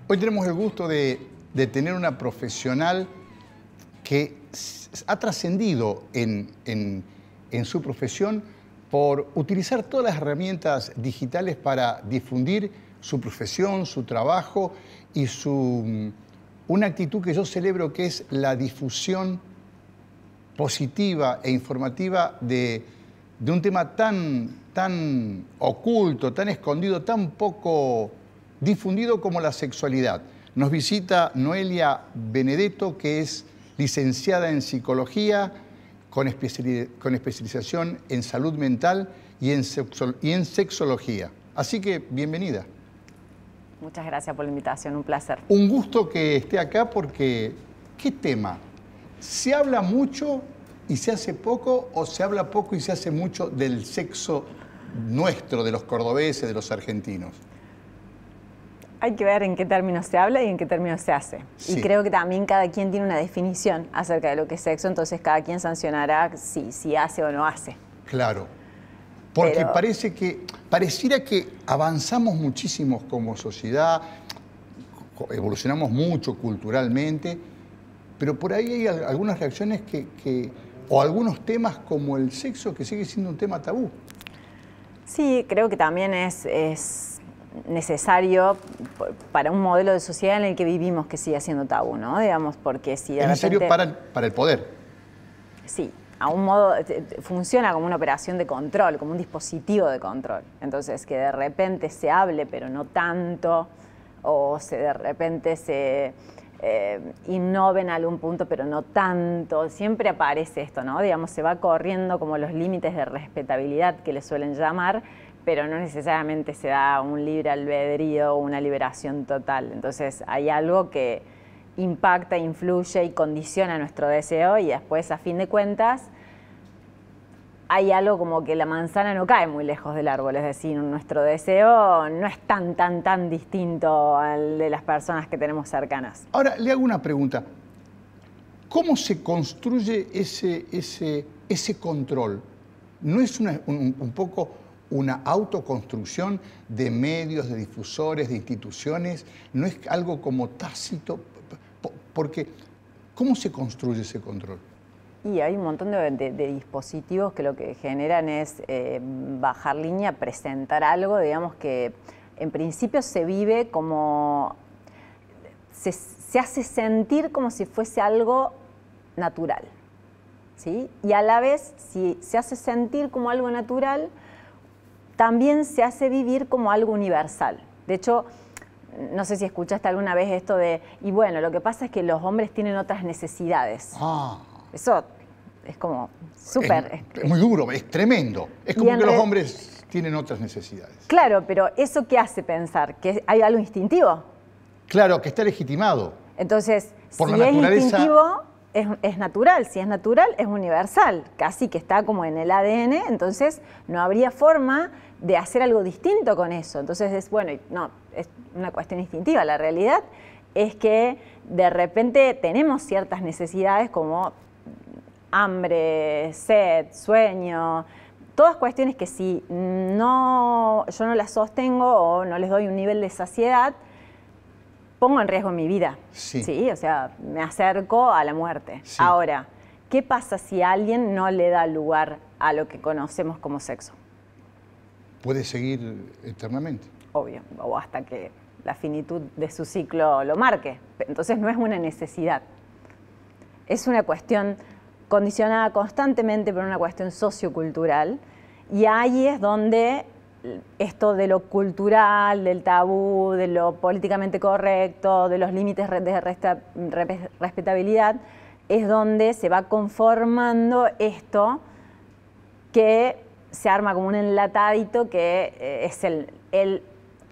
Hoy tenemos el gusto de tener una profesional que ha trascendido en su profesión por utilizar todas las herramientas digitales para difundir su profesión, su trabajo y una actitud que yo celebro, que es la difusión positiva e informativa de un tema tan oculto, tan escondido, tan poco difundido como la sexualidad. Nos visita Noelia Benedetto, que es licenciada en psicología, con especialización en salud mental y en sexología. Así que, bienvenida. Muchas gracias por la invitación, un placer. Un gusto que esté acá porque, ¿qué tema? ¿Se habla mucho y se hace poco, o se habla poco y se hace mucho del sexo nuestro, de los cordobeses, de los argentinos? Hay que ver en qué términos se habla y en qué términos se hace. Sí. Y creo que también cada quien tiene una definición acerca de lo que es sexo, entonces cada quien sancionará si hace o no hace. Claro, porque pareciera que avanzamos muchísimo como sociedad, evolucionamos mucho culturalmente, pero por ahí hay algunas reacciones o algunos temas como el sexo que sigue siendo un tema tabú. Sí, creo que también es necesario para un modelo de sociedad en el que vivimos que siga siendo tabú, ¿no? Digamos, porque si de repente... ¿Es necesario para el poder? Sí, a un modo funciona como una operación de control, como un dispositivo de control. Entonces, que de repente se hable, pero no tanto, o de repente se innove en algún punto, pero no tanto. Siempre aparece esto, ¿no? Digamos, se va corriendo como los límites de respetabilidad que le suelen llamar, pero no necesariamente se da un libre albedrío o una liberación total. Entonces hay algo que impacta, influye y condiciona nuestro deseo, y después, a fin de cuentas, hay algo como que la manzana no cae muy lejos del árbol, es decir, nuestro deseo no es tan distinto al de las personas que tenemos cercanas. Ahora, le hago una pregunta. ¿Cómo se construye ese control? ¿No es un poco una autoconstrucción de medios, de difusores, de instituciones? ¿No es algo como tácito? Porque, ¿cómo se construye ese control? Y hay un montón de dispositivos que lo que generan es bajar línea, presentar algo, digamos, que en principio se vive como... Se hace sentir como si fuese algo natural, ¿sí? Y a la vez, si se hace sentir como algo natural, también se hace vivir como algo universal. De hecho, no sé si escuchaste alguna vez esto de, y bueno, lo que pasa es que los hombres tienen otras necesidades. Eso es como súper... Es muy duro, es tremendo. Es como que los hombres tienen otras necesidades. Claro, pero ¿eso qué hace pensar? ¿Que hay algo instintivo? Claro, que está legitimado. Entonces, por si la naturaleza... es instintivo, es natural. Si es natural, es universal. Casi que está como en el ADN, entonces no habría forma de hacer algo distinto con eso. Entonces es una cuestión instintiva. La realidad es que de repente tenemos ciertas necesidades como hambre, sed, sueño, todas cuestiones que si yo no las sostengo o no les doy un nivel de saciedad, pongo en riesgo mi vida. Sí. ¿Sí? O sea, me acerco a la muerte. Sí. Ahora, ¿qué pasa si alguien no le da lugar a lo que conocemos como sexo? Puede seguir eternamente. Obvio, o hasta que la finitud de su ciclo lo marque. Entonces no es una necesidad. Es una cuestión condicionada constantemente por una cuestión sociocultural, y ahí es donde esto de lo cultural, del tabú, de lo políticamente correcto, de los límites de respetabilidad, es donde se va conformando esto que se arma como un enlatadito que es el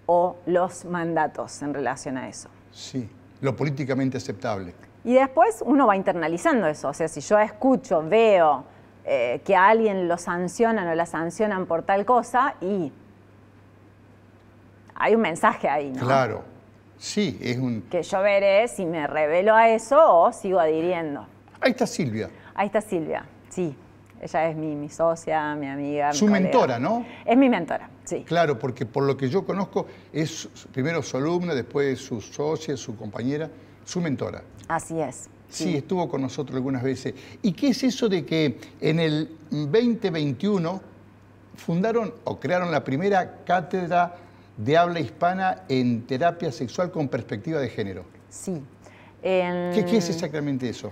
o los mandatos en relación a eso. Sí, lo políticamente aceptable. Y después uno va internalizando eso. O sea, si yo escucho, veo que a alguien lo sancionan o la sancionan por tal cosa, y hay un mensaje ahí, ¿no? Claro, sí, es un... Que yo veré si me revelo a eso o sigo adhiriendo. Ahí está Silvia. Ahí está Silvia, sí. Ella es mi socia, mi amiga, Su mentora, ¿no? Es mi mentora, sí. Claro, porque por lo que yo conozco, es primero su alumna, después su socia, su compañera, su mentora. Así es. Sí, estuvo con nosotros algunas veces. ¿Y qué es eso de que en el 2021 fundaron o crearon la primera cátedra de habla hispana en terapia sexual con perspectiva de género? Sí. ¿Qué es exactamente eso?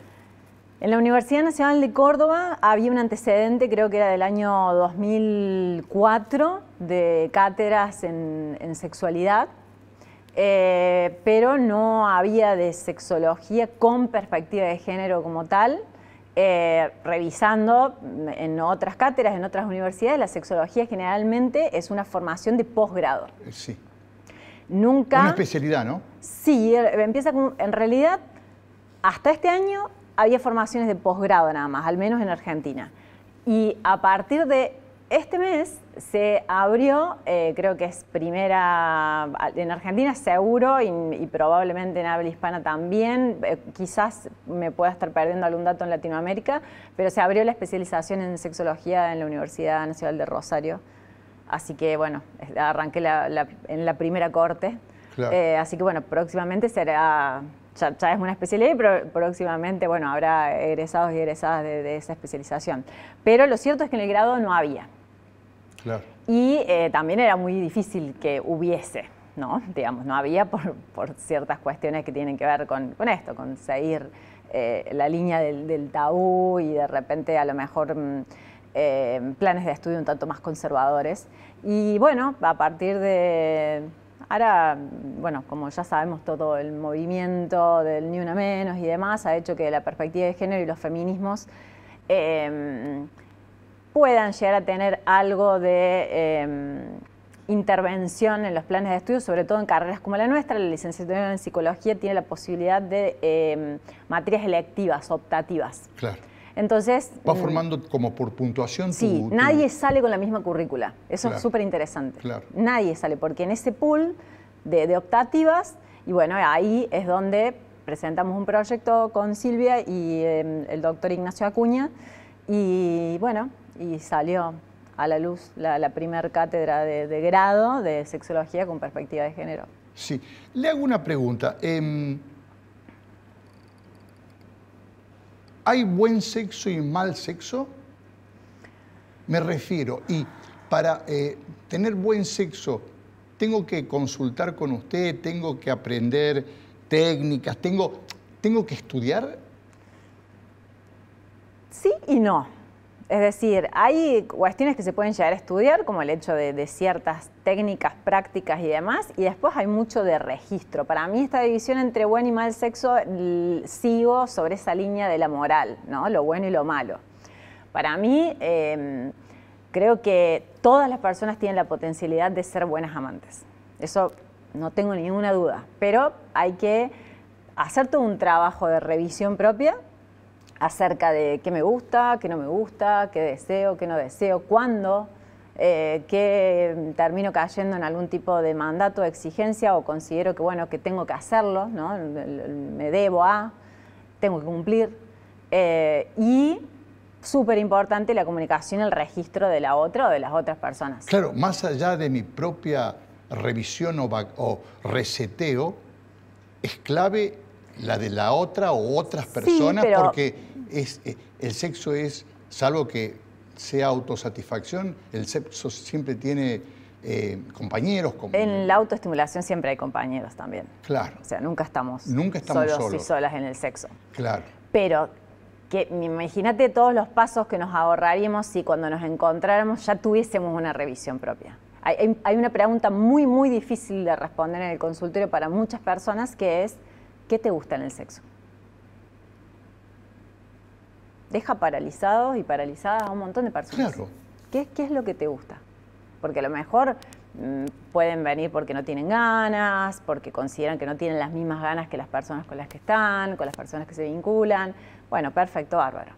En la Universidad Nacional de Córdoba había un antecedente, creo que era del año 2004, de cátedras en sexualidad, pero no había de sexología con perspectiva de género como tal. Revisando en otras cátedras, en otras universidades, la sexología generalmente es una formación de posgrado. Sí. Nunca... Una especialidad, ¿no? Sí, empieza con... En realidad, hasta este año había formaciones de posgrado nada más, al menos en Argentina. Y a partir de este mes se abrió, creo que es primera, en Argentina seguro y probablemente en habla hispana también, quizás me pueda estar perdiendo algún dato en Latinoamérica, pero se abrió la especialización en sexología en la Universidad Nacional de Rosario. Así que bueno, arranqué en la primera corte. Claro. Así que bueno, próximamente será... Ya es una especialidad, pero próximamente, bueno, habrá egresados y egresadas de esa especialización. Pero lo cierto es que en el grado no había. Claro. Y también era muy difícil que hubiese, ¿no? Digamos, no había por ciertas cuestiones que tienen que ver con esto, con seguir la línea del tabú y de repente a lo mejor planes de estudio un tanto más conservadores. Y bueno, a partir de... Ahora, bueno, como ya sabemos, todo el movimiento del Ni Una Menos y demás ha hecho que la perspectiva de género y los feminismos puedan llegar a tener algo de intervención en los planes de estudio, sobre todo en carreras como la nuestra. La licenciatura en psicología tiene la posibilidad de materias electivas, optativas. Claro. Entonces... Va formando como por puntuación. Sí, nadie sale con la misma currícula. Eso es súper interesante. Claro. Nadie sale, porque en ese pool de optativas, y bueno, ahí es donde presentamos un proyecto con Silvia y el doctor Ignacio Acuña, y bueno, y salió a la luz la primer cátedra de grado de sexología con perspectiva de género. Sí. Le hago una pregunta. ¿Hay buen sexo y mal sexo? Me refiero, y para tener buen sexo, ¿tengo que consultar con usted? ¿Tengo que aprender técnicas? ¿Tengo que estudiar? Sí y no. Es decir, hay cuestiones que se pueden llegar a estudiar, como el hecho de ciertas técnicas, prácticas y demás, y después hay mucho de registro. Para mí esta división entre buen y mal sexo, sigo sobre esa línea de la moral, ¿no? Lo bueno y lo malo. Para mí, creo que todas las personas tienen la potencialidad de ser buenas amantes. Eso no tengo ninguna duda, pero hay que hacer todo un trabajo de revisión propia acerca de qué me gusta, qué no me gusta, qué deseo, qué no deseo, cuándo, que termino cayendo en algún tipo de mandato, exigencia, o considero que, bueno, que tengo que hacerlo, ¿no? Me debo a, tengo que cumplir. Y súper importante la comunicación, el registro de la otra o de las otras personas. Claro, más allá de mi propia revisión o reseteo, es clave la de la otra o otras personas, sí, porque el sexo es, salvo que sea autosatisfacción, el sexo siempre tiene compañeros. En la autoestimulación siempre hay compañeros también. Claro. O sea, nunca estamos solos y solas en el sexo. Claro. Pero imagínate todos los pasos que nos ahorraríamos si cuando nos encontráramos ya tuviésemos una revisión propia. Hay una pregunta muy, muy difícil de responder en el consultorio para muchas personas, que es, ¿qué te gusta en el sexo? Deja paralizados y paralizadas a un montón de personas. Claro. ¿Qué es lo que te gusta? Porque a lo mejor pueden venir porque no tienen ganas, porque consideran que no tienen las mismas ganas que las personas con las que están, con las personas que se vinculan. Bueno, perfecto, bárbaro.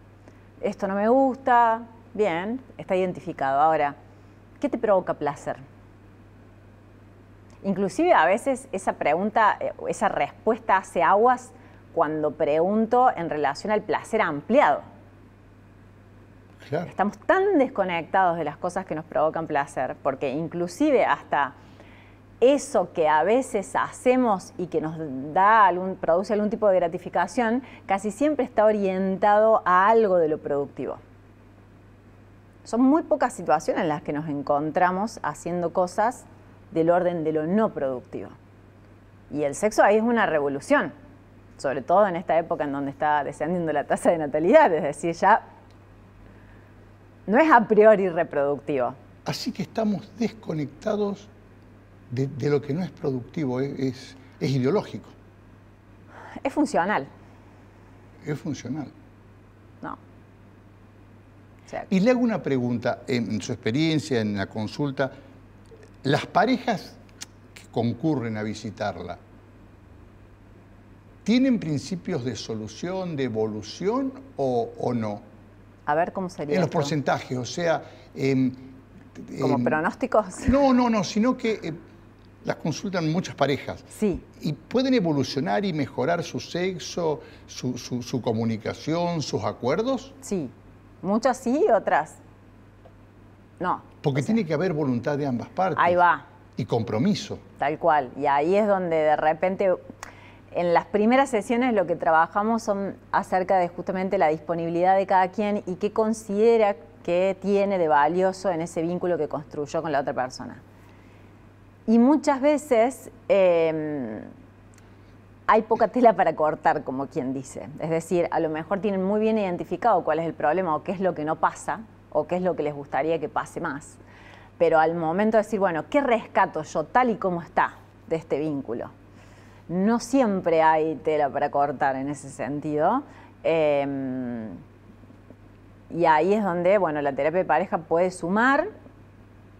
Esto no me gusta, bien, está identificado. Ahora, ¿qué te provoca placer? Inclusive a veces esa pregunta, esa respuesta hace aguas cuando pregunto en relación al placer ampliado. Claro. Estamos tan desconectados de las cosas que nos provocan placer, porque inclusive hasta eso que a veces hacemos y que nos produce algún tipo de gratificación, casi siempre está orientado a algo de lo productivo. Son muy pocas situaciones en las que nos encontramos haciendo cosas del orden de lo no productivo. Y el sexo ahí es una revolución, sobre todo en esta época en donde está descendiendo la tasa de natalidad, es decir, ya no es a priori reproductivo. Así que estamos desconectados de lo que no es productivo, es ideológico. Es funcional. Es funcional. No. O sea, Y le hago una pregunta, en su experiencia, en la consulta, las parejas que concurren a visitarla, ¿tienen principios de solución, de evolución o no? a ver cómo sería En los esto. porcentajes, o sea... ¿Como pronósticos? No, sino que las consultan muchas parejas. Sí. Y pueden evolucionar y mejorar su sexo, su comunicación, sus acuerdos. Sí. Muchas sí y otras no. Porque tiene que haber voluntad de ambas partes. Ahí va. Y compromiso. Tal cual. Y ahí es donde de repente, en las primeras sesiones lo que trabajamos son acerca de justamente la disponibilidad de cada quien y qué considera que tiene de valioso en ese vínculo que construyó con la otra persona. Y muchas veces hay poca tela para cortar, como quien dice. Es decir, a lo mejor tienen muy bien identificado cuál es el problema o qué es lo que no pasa o qué es lo que les gustaría que pase más. Pero al momento de decir, bueno, ¿qué rescato yo tal y como está de este vínculo? No siempre hay tela para cortar en ese sentido. Y ahí es donde, bueno, la terapia de pareja puede sumar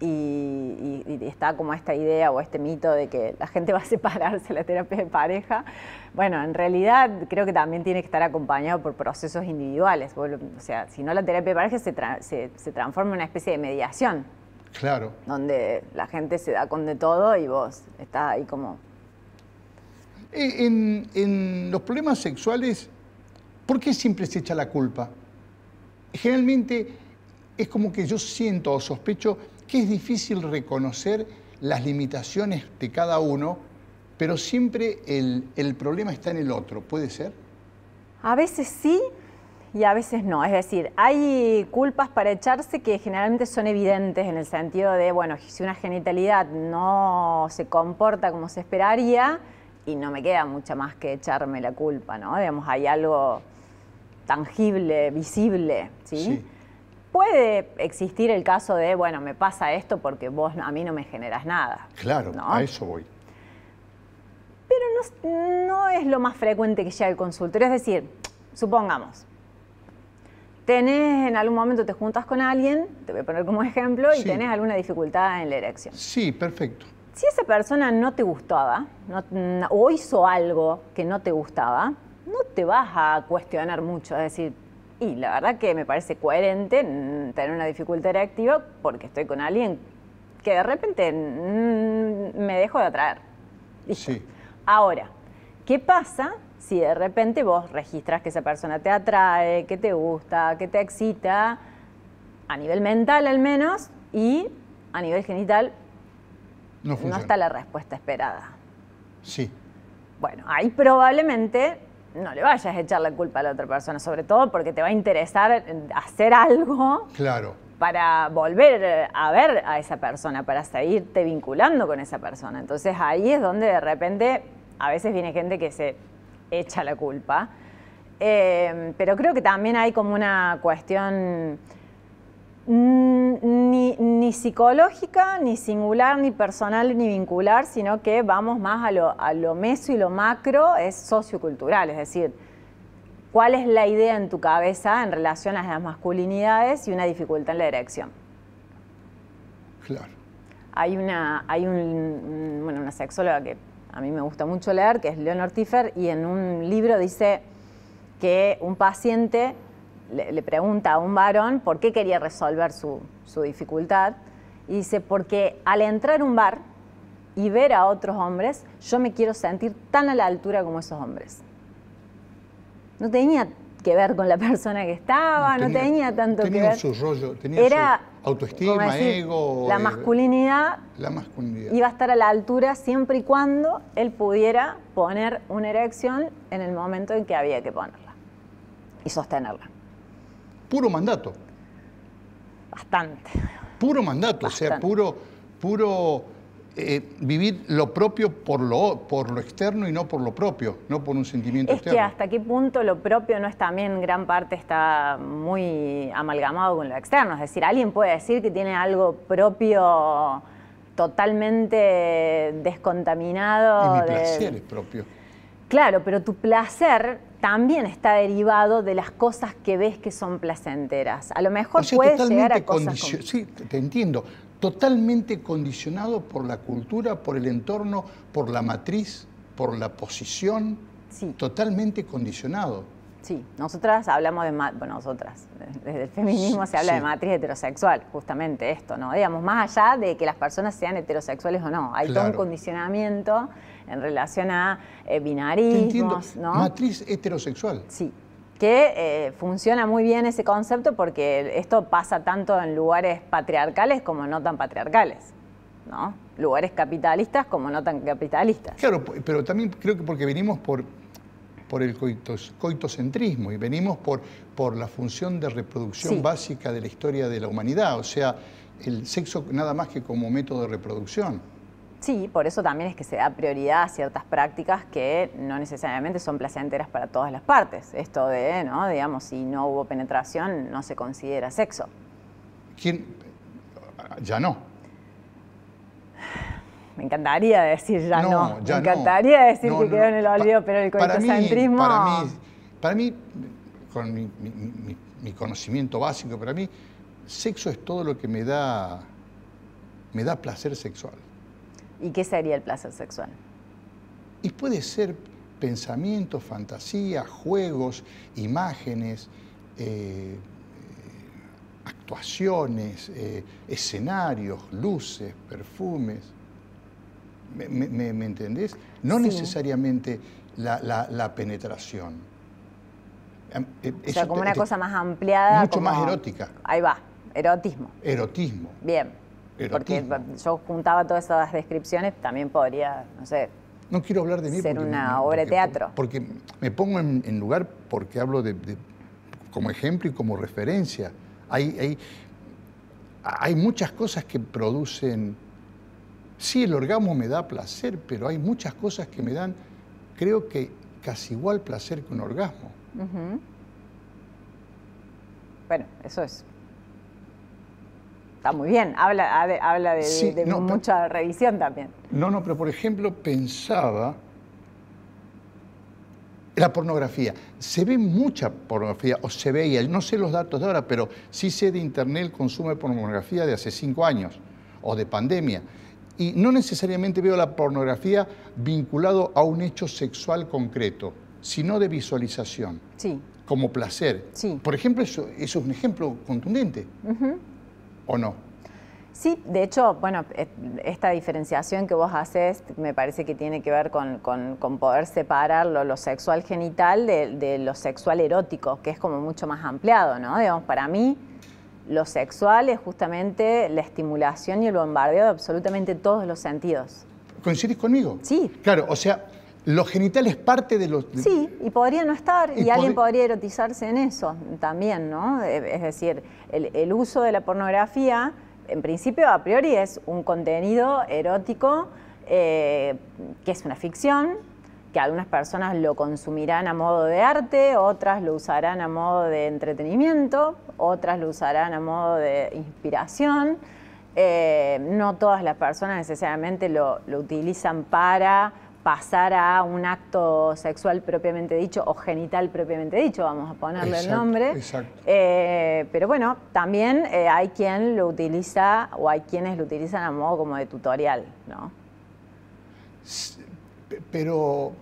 y está como esta idea o este mito de que la gente va a separarse de la terapia de pareja. Bueno, en realidad creo que también tiene que estar acompañado por procesos individuales. O sea, si no, la terapia de pareja se transforma en una especie de mediación. Claro. Donde la gente se da con de todo y vos estás ahí como... En los problemas sexuales, ¿por qué siempre se echa la culpa? Generalmente es como que yo siento o sospecho que es difícil reconocer las limitaciones de cada uno, pero siempre el problema está en el otro. ¿Puede ser? A veces sí y a veces no. Es decir, hay culpas para echarse que generalmente son evidentes en el sentido de, bueno, si una genitalidad no se comporta como se esperaría y no me queda mucha más que echarme la culpa, ¿no? Digamos, hay algo tangible, visible, ¿sí? Sí. Puede existir el caso de, bueno, me pasa esto porque vos a mí no me generas nada. Claro, ¿no? a eso voy. Pero no es lo más frecuente que llegue al consultorio. Es decir, supongamos, en algún momento te juntas con alguien, te voy a poner como ejemplo, y Sí. tenés alguna dificultad en la erección. Sí, perfecto. Si esa persona no te gustaba o hizo algo que no te gustaba, no te vas a cuestionar mucho. Es decir, y la verdad que me parece coherente tener una dificultad eréctiva porque estoy con alguien que de repente me dejo de atraer. Listo. Sí. Ahora, ¿qué pasa si de repente vos registras que esa persona te atrae, que te gusta, que te excita, a nivel mental al menos, y a nivel genital No funciona. no está la respuesta esperada? Sí. Bueno, ahí probablemente no le vayas a echar la culpa a la otra persona, sobre todo porque te va a interesar hacer algo Claro. para volver a ver a esa persona, para seguirte vinculando con esa persona. Entonces ahí es donde de repente a veces viene gente que se echa la culpa. Pero creo que también hay como una cuestión, ni psicológica, ni singular, ni personal, ni vincular, sino que vamos más a lo meso y lo macro, es sociocultural, es decir, ¿cuál es la idea en tu cabeza en relación a las masculinidades y una dificultad en la erección? Claro. Hay una sexóloga que a mí me gusta mucho leer, que es Leonor Tiffer, y en un libro dice que un paciente le pregunta a un varón por qué quería resolver su dificultad, y dice, porque al entrar a un bar y ver a otros hombres, yo me quiero sentir tan a la altura como esos hombres. No tenía que ver con la persona que estaba, no tenía tanto que ver. Tenía su rollo, tenía su autoestima, ego. La masculinidad iba a estar a la altura siempre y cuando él pudiera poner una erección en el momento en que había que ponerla y sostenerla. Puro mandato. Bastante. Puro mandato, bastante. O sea, puro vivir lo propio por lo externo y no por lo propio, no por un sentimiento externo. Es que hasta qué punto lo propio no es también, en gran parte está muy amalgamado con lo externo. Es decir, alguien puede decir que tiene algo propio totalmente descontaminado. Y mi placer es propio. Claro, pero tu placer también está derivado de las cosas que ves que son placenteras. A lo mejor puedes llegar a cosas como... Sí, te entiendo. Totalmente condicionado por la cultura, por el entorno, por la matriz, por la posición. Sí. Totalmente condicionado. Sí, nosotras hablamos de... Bueno, nosotras, desde el feminismo se habla de matriz heterosexual, justamente esto, ¿no? Digamos, más allá de que las personas sean heterosexuales o no, hay todo un condicionamiento en relación a binarismos, ¿no? Matriz heterosexual. Sí, que funciona muy bien ese concepto porque esto pasa tanto en lugares patriarcales como no tan patriarcales, ¿no? Lugares capitalistas como no tan capitalistas. Claro, pero también creo que porque venimos por el coitocentrismo y venimos por la función de reproducción básica de la historia de la humanidad, o sea, el sexo nada más que como método de reproducción. Sí, por eso también es que se da prioridad a ciertas prácticas que no necesariamente son placenteras para todas las partes. Esto de, ¿no? Digamos, si no hubo penetración, no se considera sexo. ¿Quién? Ya no. Me encantaría decir ya no. Me encantaría decir que quedó en el olvido, pero el coitocentrismo... Para mí, con mi conocimiento básico, para mí, sexo es todo lo que me da placer sexual. ¿Y qué sería el placer sexual? Y puede ser pensamientos, fantasías, juegos, imágenes, actuaciones, escenarios, luces, perfumes. ¿Me entendés? No necesariamente la penetración. O sea, como una cosa más ampliada. Mucho más erótica. Ahí va, erotismo. Erotismo. Bien. Porque yo juntaba todas esas descripciones, también podría, no sé... No quiero hablar de mí ser una obra de teatro. Porque me pongo en lugar porque hablo como ejemplo y como referencia. Hay muchas cosas que producen... Sí, el orgasmo me da placer, pero hay muchas cosas que me dan, creo que casi igual placer que un orgasmo. Bueno, eso es... Está muy bien, habla de mucha revisión también. No, pero por ejemplo pensaba, la pornografía. Se ve mucha pornografía, o se veía, no sé los datos de ahora, pero sí sé de internet el consumo de pornografía de hace 5 años, o de pandemia. Y no necesariamente veo la pornografía vinculado a un hecho sexual concreto, sino de visualización, como placer. Por ejemplo, eso es un ejemplo contundente. ¿O no? Sí, de hecho, bueno, esta diferenciación que vos haces me parece que tiene que ver con poder separar lo sexual genital de lo sexual erótico, que es como mucho más ampliado, ¿no? Digamos, para mí, lo sexual es justamente la estimulación y el bombardeo de absolutamente todos los sentidos. ¿Coincidís conmigo? Sí. Claro, o sea, lo genital es parte de los... Sí, y podría no estar, y alguien podría erotizarse en eso también, ¿no? Es decir, el uso de la pornografía, en principio, a priori, es un contenido erótico que es una ficción, que algunas personas lo consumirán a modo de arte, otras lo usarán a modo de entretenimiento, otras lo usarán a modo de inspiración, No todas las personas necesariamente lo utilizan para pasar a un acto sexual propiamente dicho o genital propiamente dicho, vamos a ponerle el nombre. Exacto. Pero bueno, también hay quien lo utiliza o hay quienes lo utilizan a modo como de tutorial, ¿no? Pero,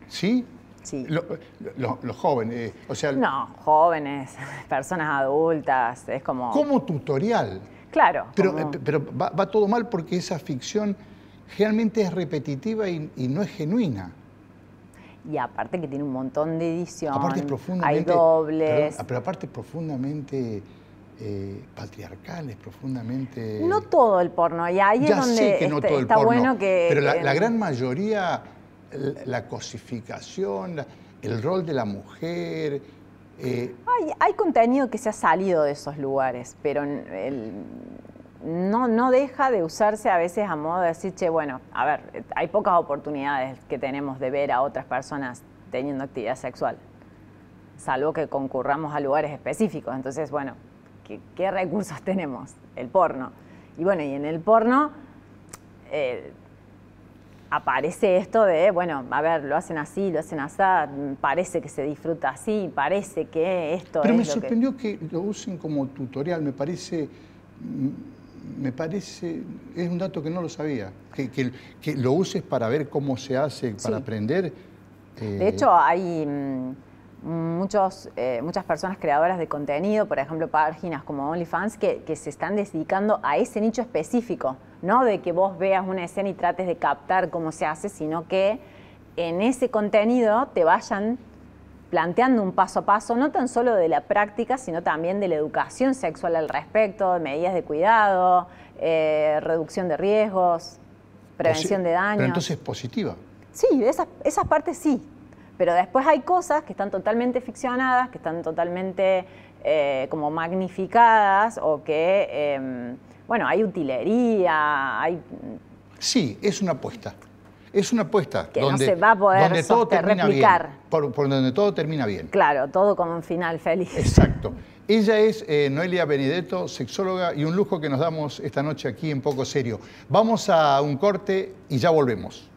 ¿sí? Sí. Los jóvenes, o sea... No, jóvenes, personas adultas, es como... Como tutorial. Claro. Pero va todo mal porque esa ficción realmente es repetitiva y no es genuina. Y aparte que tiene un montón de edición, Aparte es profundamente, hay dobles. Pero aparte es profundamente patriarcal, es profundamente... No todo el porno, y ahí ya es donde sé que no todo el está porno, bueno que... pero la gran mayoría, la cosificación, el rol de la mujer... Hay contenido que se ha salido de esos lugares, pero no deja de usarse a veces a modo de decir, che, bueno, a ver, hay pocas oportunidades que tenemos de ver a otras personas teniendo actividad sexual, salvo que concurramos a lugares específicos. Entonces, bueno, ¿qué recursos tenemos? El porno. Y bueno, y en el porno aparece esto de, bueno, a ver, lo hacen así, lo hacen así, parece que se disfruta así, parece que esto Pero es me lo sorprendió que lo usen como tutorial, me parece, es un dato que no lo sabía, que lo uses para ver cómo se hace, para aprender. De hecho, hay muchas personas creadoras de contenido, por ejemplo, páginas como OnlyFans, que se están dedicando a ese nicho específico, no de que vos veas una escena y trates de captar cómo se hace, sino que en ese contenido te vayan planteando un paso a paso, no tan solo de la práctica, sino también de la educación sexual al respecto, medidas de cuidado, reducción de riesgos, prevención de daños. Pero entonces es positiva. Sí, esas partes sí. Pero después hay cosas que están totalmente ficcionadas, que están totalmente como magnificadas o que, bueno, hay utilería, hay... Sí, es una apuesta. Es una apuesta. Que no se va a poder replicar. Por donde todo termina bien. Claro, todo como un final feliz. Exacto. Ella es Noelia Benedetto, sexóloga, y un lujo que nos damos esta noche aquí en Poco Serio. Vamos a un corte y ya volvemos.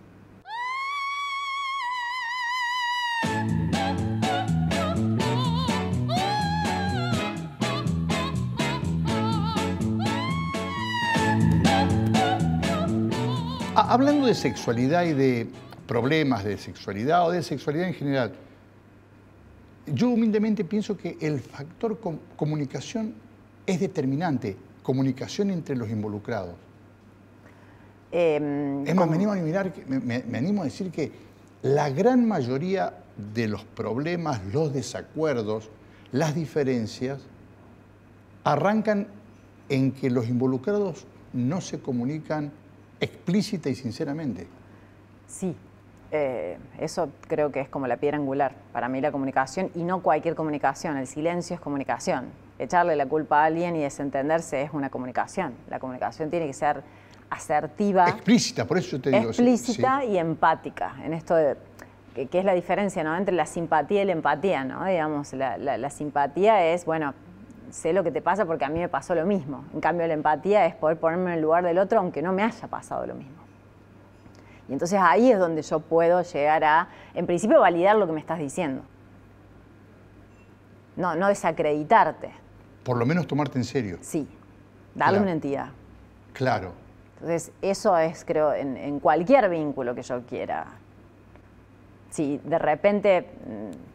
Hablando de sexualidad y de problemas de sexualidad o de sexualidad en general, yo humildemente pienso que el factor comunicación es determinante, comunicación entre los involucrados. Es más, me animo a decir que la gran mayoría de los problemas, los desacuerdos, las diferencias, arrancan en que los involucrados no se comunican explícita y sinceramente. Sí, eso creo que es como la piedra angular para mí la comunicación, y no cualquier comunicación, el silencio es comunicación. Echarle la culpa a alguien y desentenderse es una comunicación. La comunicación tiene que ser asertiva. Explícita, por eso yo te digo. Explícita sí. Y empática, en esto de que es la diferencia, ¿no?, entre la simpatía y la empatía, ¿no? Digamos, la simpatía es, bueno, sé lo que te pasa porque a mí me pasó lo mismo. En cambio, la empatía es poder ponerme en el lugar del otro aunque no me haya pasado lo mismo. Y entonces ahí es donde yo puedo llegar a, en principio, validar lo que me estás diciendo. No desacreditarte. Por lo menos tomarte en serio. Sí, darle una entidad. Claro. Entonces, eso es, creo, en cualquier vínculo que yo quiera. Si de repente,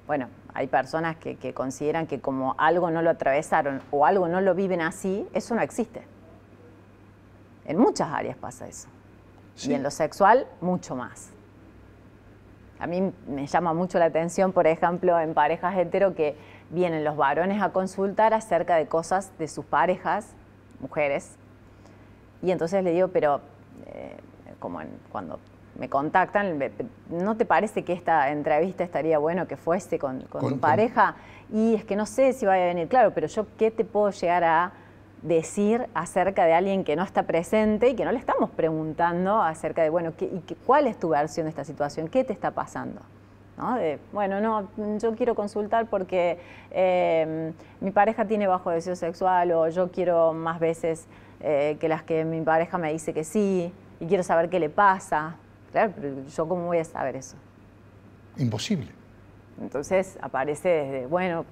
bueno, hay personas que consideran que como algo no lo atravesaron o algo no lo viven así, eso no existe. En muchas áreas pasa eso. Sí. Y en lo sexual, mucho más. A mí me llama mucho la atención, por ejemplo, en parejas hetero que vienen los varones a consultar acerca de cosas de sus parejas, mujeres, y entonces le digo, pero cuando me contactan, ¿no te parece que esta entrevista estaría bueno que fuese con tu pareja? Y es que no sé si vaya a venir. Claro, pero yo, ¿qué te puedo llegar a decir acerca de alguien que no está presente y que no le estamos preguntando acerca de, bueno, ¿cuál es tu versión de esta situación? ¿Qué te está pasando? ¿No? Bueno, no, yo quiero consultar porque mi pareja tiene bajo deseo sexual, o yo quiero más veces que las que mi pareja me dice que sí, y quiero saber qué le pasa. Claro, pero yo ¿cómo voy a saber eso? Imposible. Entonces aparece desde, bueno,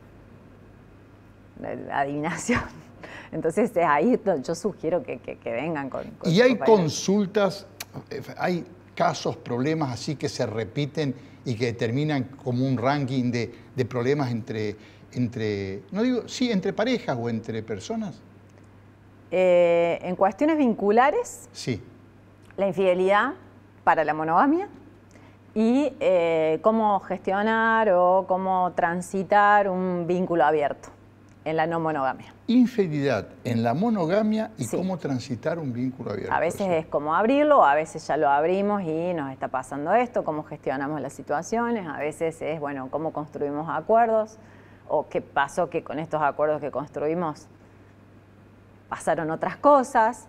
la adivinación. Entonces es ahí donde yo sugiero que vengan con y hay consultas, hay casos, problemas así que se repiten y que determinan como un ranking de problemas entre, no digo, sí, entre parejas o entre personas. En cuestiones vinculares, sí, la infidelidad para la monogamia y cómo gestionar o cómo transitar un vínculo abierto en la no monogamia. Infidelidad en la monogamia y sí. cómo transitar un vínculo abierto. A veces es cómo abrirlo, a veces ya lo abrimos y nos está pasando esto, cómo gestionamos las situaciones, a veces es, bueno, cómo construimos acuerdos o qué pasó que con estos acuerdos que construimos pasaron otras cosas.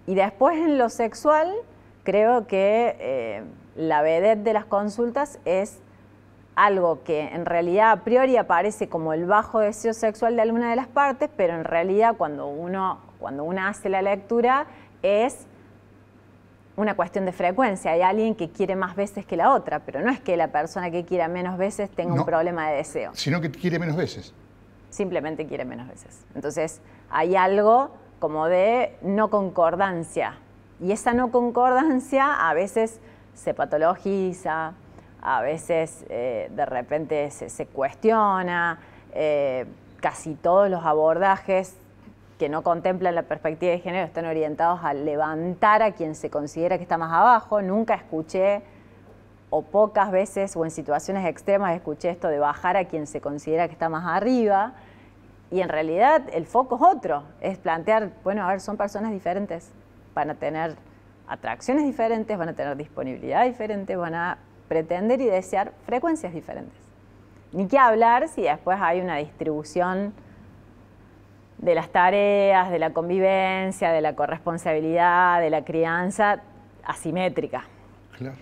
Y después en lo sexual, creo que la vedette de las consultas es algo que en realidad a priori aparece como el bajo deseo sexual de alguna de las partes, pero en realidad cuando uno hace la lectura es una cuestión de frecuencia. Hay alguien que quiere más veces que la otra, pero no es que la persona que quiera menos veces tenga un problema de deseo. Sino que quiere menos veces. Simplemente quiere menos veces. Entonces hay algo como de no concordancia. Y esa no concordancia a veces se patologiza, a veces de repente se cuestiona. Casi todos los abordajes que no contemplan la perspectiva de género están orientados a levantar a quien se considera que está más abajo. Nunca escuché, o pocas veces, o en situaciones extremas escuché esto de bajar a quien se considera que está más arriba. Y en realidad el foco es otro, es plantear, bueno, a ver, son personas diferentes, van a tener atracciones diferentes, van a tener disponibilidad diferente, van a pretender y desear frecuencias diferentes. Ni qué hablar si después hay una distribución de las tareas, de la convivencia, de la corresponsabilidad, de la crianza asimétrica. Claro.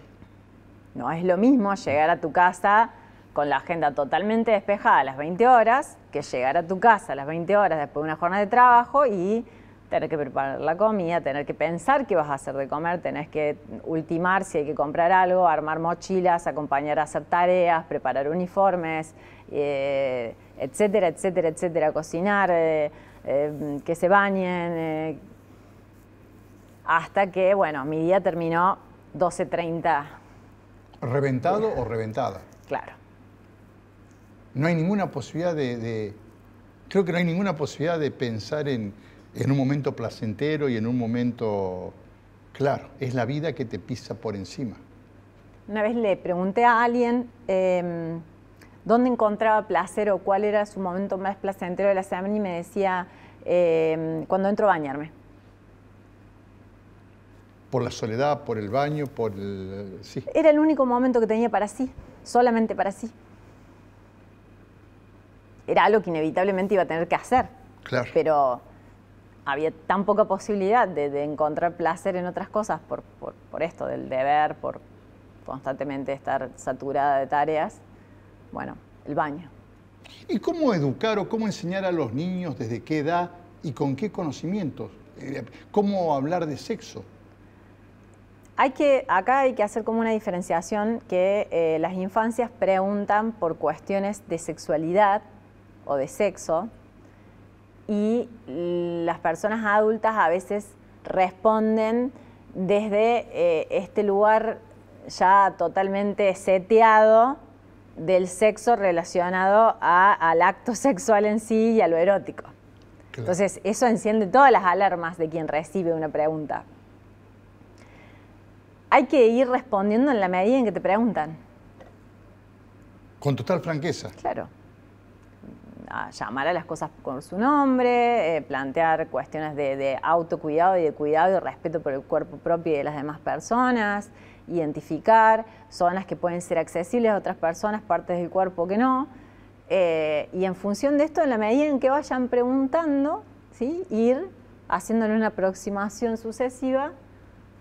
No es lo mismo llegar a tu casa con la agenda totalmente despejada a las 20 horas, que llegar a tu casa a las 20 horas después de una jornada de trabajo y tener que preparar la comida, tener que pensar qué vas a hacer de comer, tenés que ultimar si hay que comprar algo, armar mochilas, acompañar a hacer tareas, preparar uniformes, etcétera, etcétera, etcétera, cocinar, que se bañen, hasta que, bueno, mi día terminó 12:30. ¿Reventado o reventada? Claro. No hay ninguna posibilidad creo que no hay ninguna posibilidad de pensar en un momento placentero y en un momento, claro, es la vida que te pisa por encima. Una vez le pregunté a alguien dónde encontraba placer o cuál era su momento más placentero de la semana y me decía, cuando entro a bañarme. Por la soledad, por el baño, por el... Sí. Era el único momento que tenía para sí, solamente para sí. Era algo que inevitablemente iba a tener que hacer. Claro. Pero había tan poca posibilidad de encontrar placer en otras cosas por esto del deber, por constantemente estar saturada de tareas. Bueno, el baño. ¿Y cómo educar o cómo enseñar a los niños desde qué edad y con qué conocimientos? ¿Cómo hablar de sexo? Acá hay que hacer como una diferenciación que las infancias preguntan por cuestiones de sexualidad o de sexo y las personas adultas a veces responden desde este lugar ya totalmente seteado del sexo relacionado al acto sexual en sí y a lo erótico. Claro. Entonces eso enciende todas las alarmas de quien recibe una pregunta. Hay que ir respondiendo en la medida en que te preguntan. Con total franqueza. Claro. Llamar a las cosas por su nombre, plantear cuestiones de autocuidado y de cuidado y respeto por el cuerpo propio y de las demás personas, identificar zonas que pueden ser accesibles a otras personas, partes del cuerpo que no. Y en función de esto, en la medida en que vayan preguntando, ¿sí?, ir haciéndole una aproximación sucesiva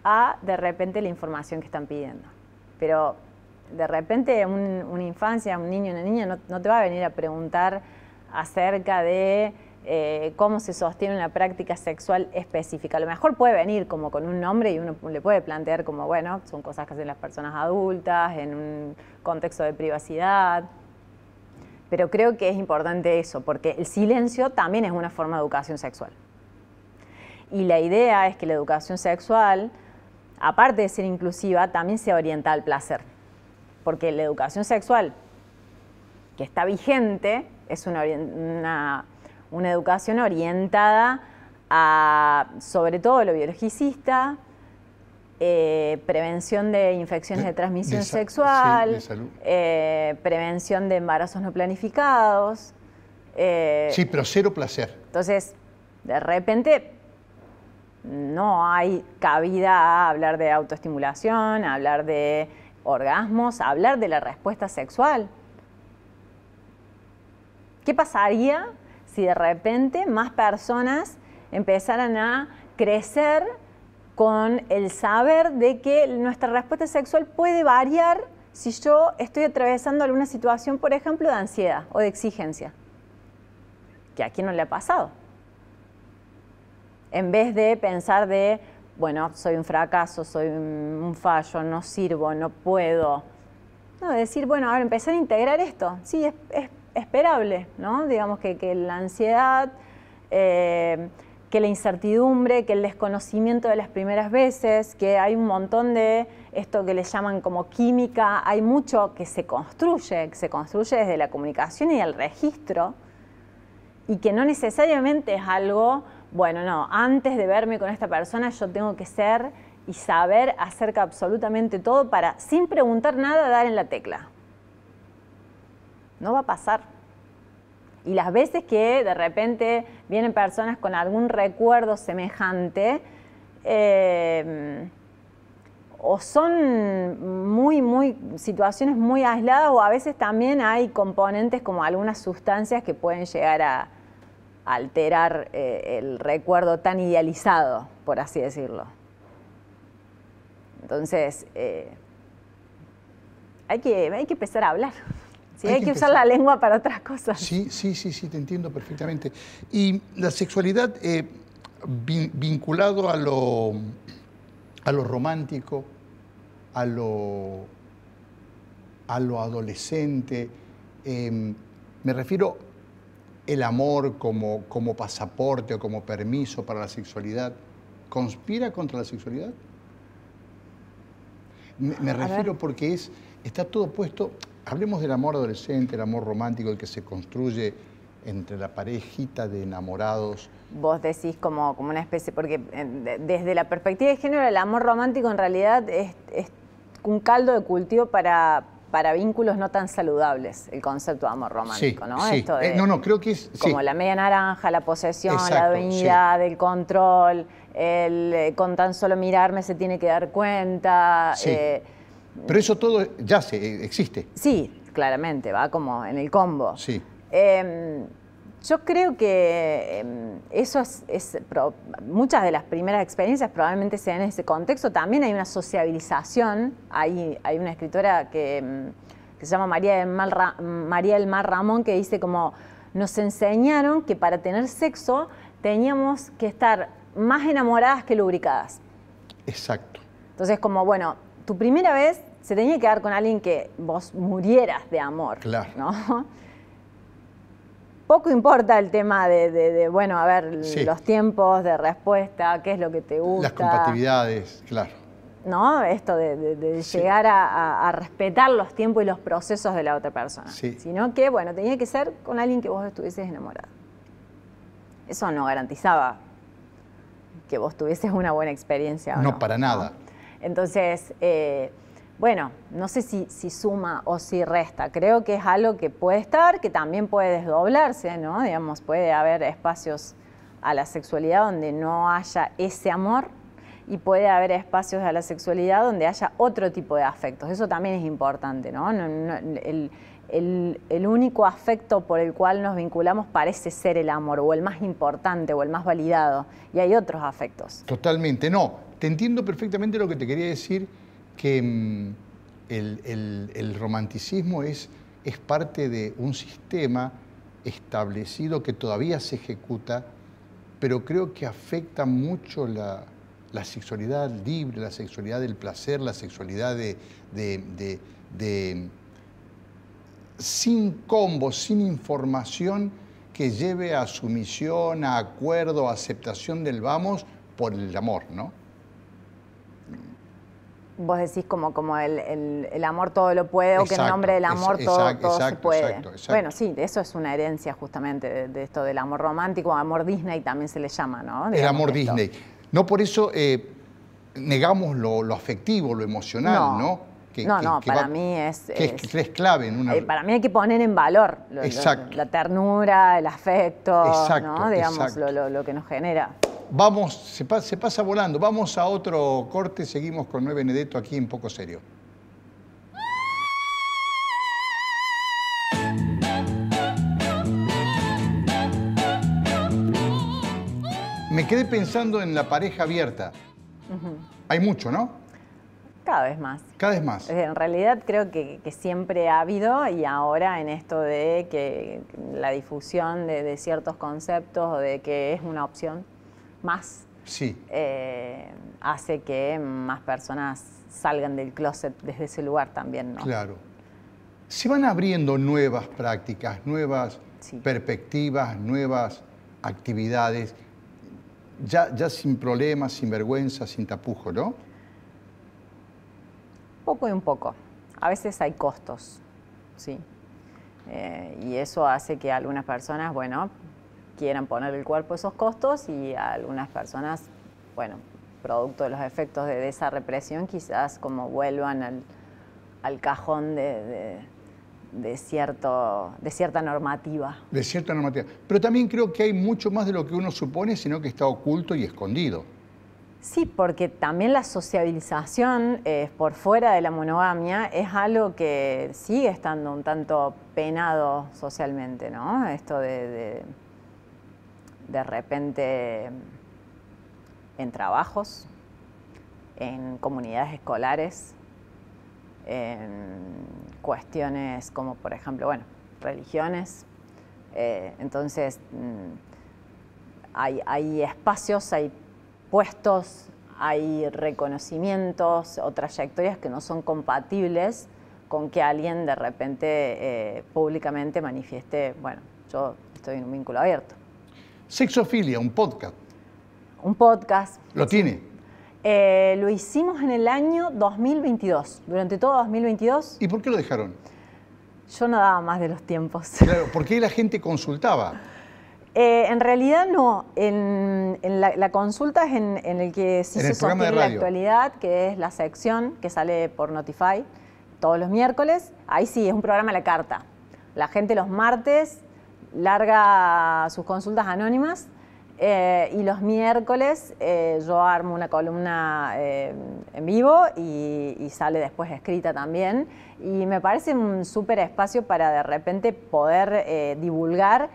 a, de repente, la información que están pidiendo. Pero, de repente, una infancia, un niño, una niña, no te va a venir a preguntar acerca de cómo se sostiene una práctica sexual específica. A lo mejor puede venir como con un nombre y uno le puede plantear como, bueno, son cosas que hacen las personas adultas en un contexto de privacidad. Pero creo que es importante eso, porque el silencio también es una forma de educación sexual. Y la idea es que la educación sexual, aparte de ser inclusiva, también sea orientada al placer. Porque la educación sexual que está vigente es una educación orientada a, sobre todo, lo biologicista, prevención de infecciones de transmisión sexual, sí, de salud. Prevención de embarazos no planificados. Sí, pero cero placer. Entonces, de repente, no hay cabida a hablar de autoestimulación, a hablar de orgasmos, a hablar de la respuesta sexual. ¿Qué pasaría si de repente más personas empezaran a crecer con el saber de que nuestra respuesta sexual puede variar si yo estoy atravesando alguna situación, por ejemplo, de ansiedad o de exigencia? ¿Que a quién no le ha pasado? En vez de pensar de, bueno, soy un fracaso, soy un fallo, no sirvo, no puedo. No, decir, bueno, ahora empezar a integrar esto. Sí, es esperable, ¿no? Digamos que la ansiedad, que la incertidumbre, que el desconocimiento de las primeras veces, que hay un montón de esto que le llaman como química, hay mucho que se construye desde la comunicación y el registro, y que no necesariamente es algo, bueno, no, antes de verme con esta persona yo tengo que ser y saber acerca absolutamente todo para, sin preguntar nada, dar en la tecla. No va a pasar. Y las veces que de repente vienen personas con algún recuerdo semejante, o son situaciones muy aisladas, o a veces también hay componentes como algunas sustancias que pueden llegar a alterar el recuerdo tan idealizado, por así decirlo. Entonces, hay que empezar a hablar. Sí, hay que usar la lengua para otras cosas. Sí, te entiendo perfectamente. Y la sexualidad vinculado a lo romántico, a lo adolescente, me refiero el amor como pasaporte o como permiso para la sexualidad, ¿conspira contra la sexualidad? Me refiero porque está todo puesto. Hablemos del amor adolescente, el amor romántico, el que se construye entre la parejita de enamorados. Vos decís como una especie, porque desde la perspectiva de género, el amor romántico en realidad es un caldo de cultivo para vínculos no tan saludables, el concepto de amor romántico, sí, ¿no? Sí. Esto de, no, creo que es... Como sí. la media naranja, la posesión, Exacto, la dueñidad, sí. el control, con tan solo mirarme se tiene que dar cuenta. Sí. Pero eso todo ya existe. Sí, claramente, va como en el combo. Sí. Yo creo que eso muchas de las primeras experiencias probablemente sean en ese contexto. También hay una sociabilización. Hay una escritora que se llama María del Mar Ramón, que dice como nos enseñaron que para tener sexo teníamos que estar más enamoradas que lubricadas. Exacto. Entonces, como, bueno, tu primera vez se tenía que dar con alguien que vos murieras de amor. Claro. ¿No? Poco importa el tema bueno, a ver, sí. Los tiempos de respuesta, qué es lo que te gusta. Las compatibilidades, claro. ¿No? Esto de sí. llegar a respetar los tiempos y los procesos de la otra persona. Sí. Sino que, bueno, tenía que ser con alguien que vos estuvieses enamorado. Eso no garantizaba que vos tuvieses una buena experiencia. No, para nada. Entonces, bueno, no sé si suma o si resta. Creo que es algo que puede estar, que también puede desdoblarse, ¿no? Digamos, puede haber espacios a la sexualidad donde no haya ese amor y puede haber espacios a la sexualidad donde haya otro tipo de afectos. Eso también es importante, ¿no? El único afecto por el cual nos vinculamos parece ser el amor, o el más importante, o el más validado. Y hay otros afectos. Totalmente. No, te entiendo perfectamente lo que te quería decir, que el romanticismo es parte de un sistema establecido que todavía se ejecuta, pero creo que afecta mucho la sexualidad libre, la sexualidad del placer, la sexualidad sin combos, sin información que lleve a sumisión, a acuerdo, a aceptación del vamos por el amor, ¿no? Vos decís como el amor todo lo puede, o que en nombre del amor todo se puede. Exacto. Bueno, sí, eso es una herencia justamente de esto del amor romántico, amor Disney también se le llama, ¿no? El Digamos amor esto. Disney. No por eso negamos lo afectivo, lo emocional, ¿no? Para mí que es clave en una... para mí hay que poner en valor la ternura, el afecto, ¿no? Digamos, lo que nos genera. Vamos, se pasa volando. Vamos a otro corte, seguimos con Noé Benedetto aquí en Poco Serio. Me quedé pensando en la pareja abierta. Hay mucho, ¿no? Cada vez más. Cada vez más. En realidad creo que siempre ha habido, y ahora en esto de que la difusión de ciertos conceptos o de que es una opción más, sí. Hace que más personas salgan del closet desde ese lugar también, ¿no? Claro. Se van abriendo nuevas prácticas, nuevas perspectivas, nuevas actividades, ya sin problemas, sin vergüenza, sin tapujo, ¿no? Poco y un poco. A veces hay costos, ¿sí? Y eso hace que algunas personas, bueno, quieran poner el cuerpo a esos costos, y a algunas personas, bueno, producto de los efectos de esa represión, quizás como vuelvan al cajón de cierta normativa. De cierta normativa. Pero también creo que hay mucho más de lo que uno supone, sino que está oculto y escondido. Sí, porque también la sociabilización por fuera de la monogamia es algo que sigue estando un tanto penado socialmente, ¿no? Esto de repente en trabajos, en comunidades escolares, en cuestiones como, por ejemplo, bueno, religiones. Entonces, hay espacios, hay puestos, hay reconocimientos o trayectorias que no son compatibles con que alguien de repente públicamente manifieste, bueno, yo estoy en un vínculo abierto. Sexofilia, un podcast. Un podcast. ¿Lo tiene? Lo hicimos en el año 2022, durante todo 2022. ¿Y por qué lo dejaron? Yo no daba más de los tiempos. Claro, porque la gente consultaba. En realidad no. La consulta es en el que sí se sostiene la actualidad, que es la sección que sale por Notify todos los miércoles. Ahí sí, es un programa a la carta. La gente los martes larga sus consultas anónimas, y los miércoles yo armo una columna en vivo y sale después escrita también. Y me parece un súper espacio para de repente poder divulgar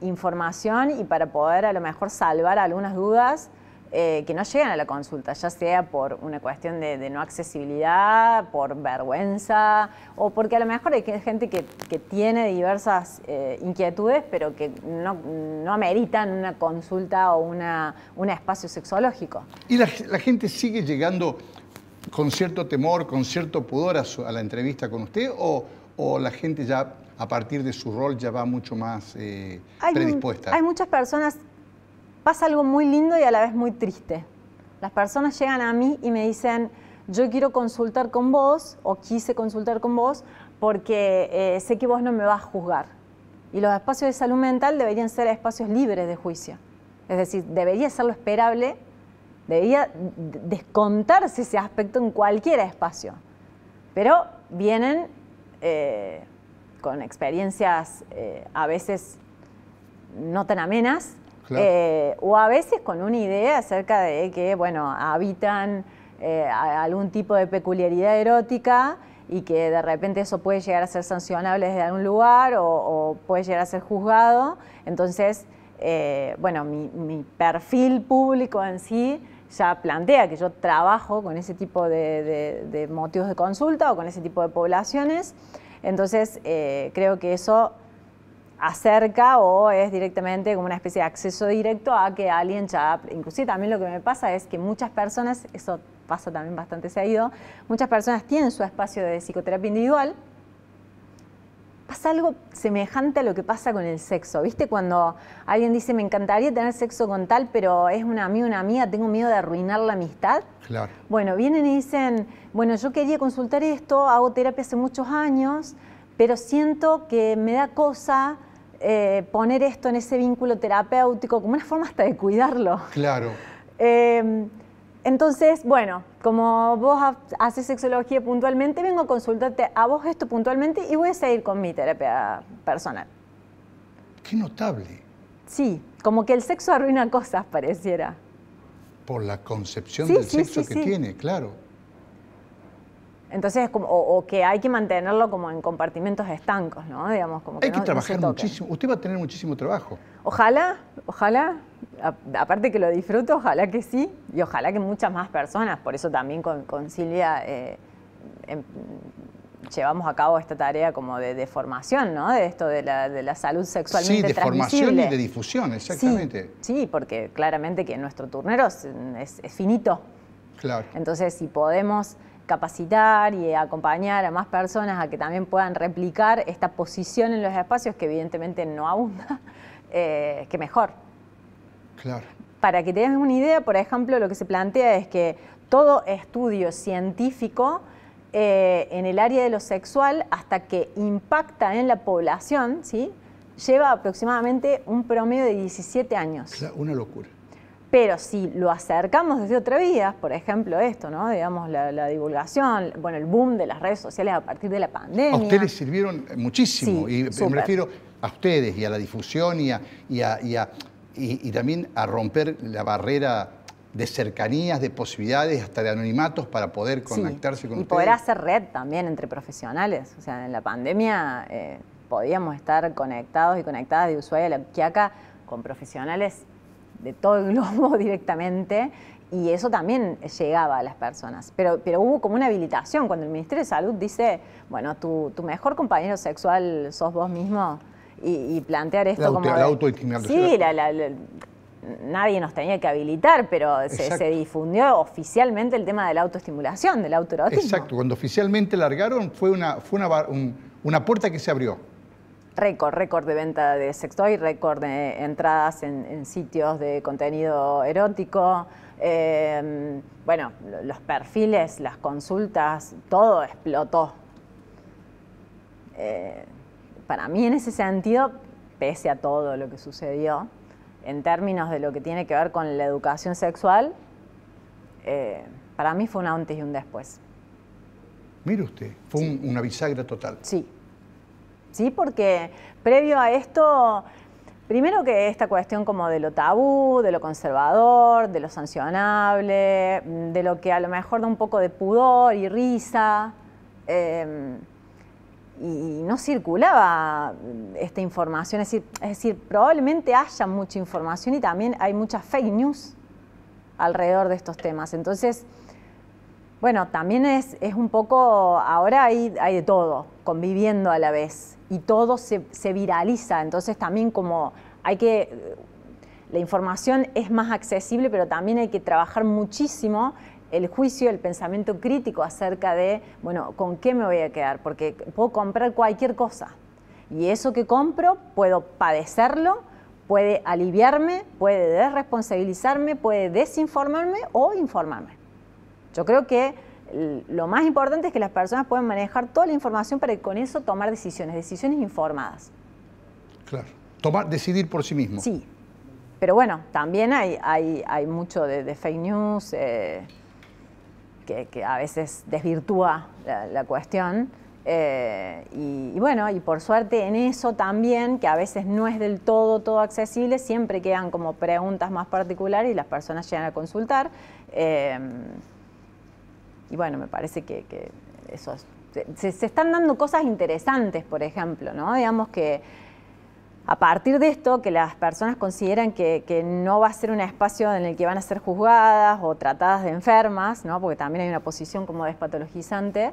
información y para poder a lo mejor salvar algunas dudas que no llegan a la consulta, ya sea por una cuestión de no accesibilidad, por vergüenza, o porque a lo mejor hay gente que tiene diversas inquietudes, pero que no ameritan una consulta o un espacio sexológico. ¿Y la gente sigue llegando con cierto temor, con cierto pudor a la entrevista con usted, o la gente ya a partir de su rol ya va mucho más predispuesta? Hay muchas personas. Pasa algo muy lindo y a la vez muy triste. Las personas llegan a mí y me dicen, yo quiero consultar con vos, o quise consultar con vos, porque sé que vos no me vas a juzgar. Y los espacios de salud mental deberían ser espacios libres de juicio. Es decir, debería ser lo esperable, debería descontarse ese aspecto en cualquier espacio. Pero vienen con experiencias a veces no tan amenas, claro. O a veces con una idea acerca de que, bueno, habitan algún tipo de peculiaridad erótica y que de repente eso puede llegar a ser sancionable desde algún lugar o puede llegar a ser juzgado. Entonces, bueno, mi perfil público en sí ya plantea que yo trabajo con ese tipo de motivos de consulta o con ese tipo de poblaciones. Entonces, creo que eso acerca o es directamente como una especie de acceso directo a que alguien ya, inclusive también lo que me pasa es que muchas personas, eso pasa también bastante seguido, muchas personas tienen su espacio de psicoterapia individual. Pasa algo semejante a lo que pasa con el sexo, ¿viste? Cuando alguien dice, me encantaría tener sexo con tal, pero es un amigo, una amiga, tengo miedo de arruinar la amistad. Claro. Bueno, vienen y dicen, bueno, yo quería consultar esto, hago terapia hace muchos años, pero siento que me da cosa poner esto en ese vínculo terapéutico como una forma hasta de cuidarlo. Claro. Entonces, bueno, como vos haces sexología puntualmente, vengo a consultarte a vos esto puntualmente y voy a seguir con mi terapia personal. Qué notable. Sí, como que el sexo arruina cosas, pareciera. Por la concepción del sexo que sí. tiene, claro. Entonces, o que hay que mantenerlo como en compartimentos estancos, ¿no? Digamos, como que hay que no, trabajar no se toque. muchísimo. Usted va a tener muchísimo trabajo. Ojalá, aparte que lo disfruto, ojalá que sí, y ojalá que muchas más personas, por eso también con Silvia llevamos a cabo esta tarea como de formación, ¿no? De esto de la salud sexualmente transmisible. Sí, de formación y de difusión, exactamente. Sí, porque claramente que nuestro turnero es finito. Claro. Entonces, si podemos capacitar y acompañar a más personas a que también puedan replicar esta posición en los espacios, que evidentemente no abunda, que mejor. Claro. Para que te des una idea, por ejemplo, lo que se plantea es que todo estudio científico en el área de lo sexual, hasta que impacta en la población, ¿sí?, lleva aproximadamente un promedio de 17 años. Claro, una locura. Pero si lo acercamos desde otra vía, por ejemplo esto, ¿no? Digamos, la divulgación, bueno, el boom de las redes sociales a partir de la pandemia. A ustedes les sirvieron muchísimo, sí, y me refiero a ustedes y a la difusión y también a romper la barrera de cercanías, de posibilidades, hasta de anonimatos para poder conectarse con ustedes. Y poder hacer red también entre profesionales. O sea, en la pandemia podíamos estar conectados y conectadas de Ushuaia a La Quiaca con profesionales de todo el globo directamente, y eso también llegaba a las personas. Pero hubo como una habilitación cuando el Ministerio de Salud dice, bueno, tu mejor compañero sexual sos vos mismo, y plantear esto como... La autoestimulación. Sí, nadie nos tenía que habilitar, pero se difundió oficialmente el tema de la autoestimulación, del autoerotismo. Exacto, cuando oficialmente largaron fue una puerta que se abrió. Récord de venta de sextoy, récord de entradas en sitios de contenido erótico. Bueno, los perfiles, las consultas, todo explotó. Para mí, en ese sentido, pese a todo lo que sucedió, en términos de lo que tiene que ver con la educación sexual, para mí fue un antes y un después. Mire usted, fue una bisagra total. Sí. Sí, porque previo a esto, primero que esta cuestión como de lo tabú, de lo conservador, de lo sancionable, de lo que a lo mejor da un poco de pudor y risa, y no circulaba esta información, es decir, probablemente haya mucha información y también hay muchas fake news alrededor de estos temas. Entonces, bueno, también es un poco, ahora hay de todo, conviviendo a la vez, y todo se viraliza, entonces también como la información es más accesible, pero también hay que trabajar muchísimo el juicio, el pensamiento crítico acerca de, bueno, ¿con qué me voy a quedar? Porque puedo comprar cualquier cosa, y eso que compro puedo padecerlo, puede aliviarme, puede desresponsabilizarme, puede desinformarme o informarme. Yo creo que lo más importante es que las personas puedan manejar toda la información para con eso tomar decisiones informadas. Claro, decidir por sí mismo. Sí, pero bueno, también hay mucho de fake news que a veces desvirtúa la cuestión. Y bueno, y por suerte en eso también, que a veces no es del todo accesible, siempre quedan como preguntas más particulares y las personas llegan a consultar. Y bueno, me parece que eso se están dando cosas interesantes, por ejemplo, ¿no? Digamos que a partir de esto, que las personas consideran que no va a ser un espacio en el que van a ser juzgadas o tratadas de enfermas, ¿no? Porque también hay una posición como despatologizante,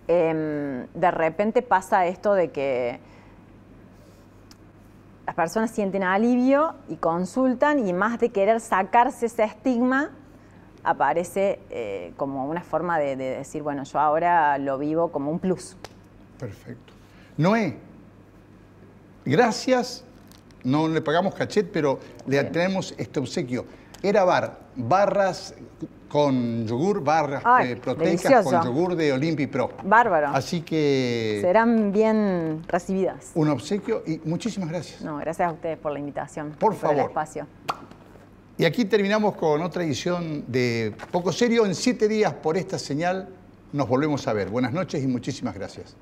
de repente pasa esto de que personas sienten alivio y consultan, y más de querer sacarse ese estigma, aparece como una forma de decir, bueno, yo ahora lo vivo como un plus. Perfecto. Noé, gracias. No le pagamos cachet, pero le tenemos este obsequio. Era barras con yogur, barras proteicas delicioso. con yogur de Olympi Pro. Bárbaro. Así que... serán bien recibidas. Un obsequio y muchísimas gracias. No, gracias a ustedes por la invitación. Por favor. El espacio. Y aquí terminamos con otra edición de Poco Serio. En 7 días por esta señal nos volvemos a ver. Buenas noches y muchísimas gracias.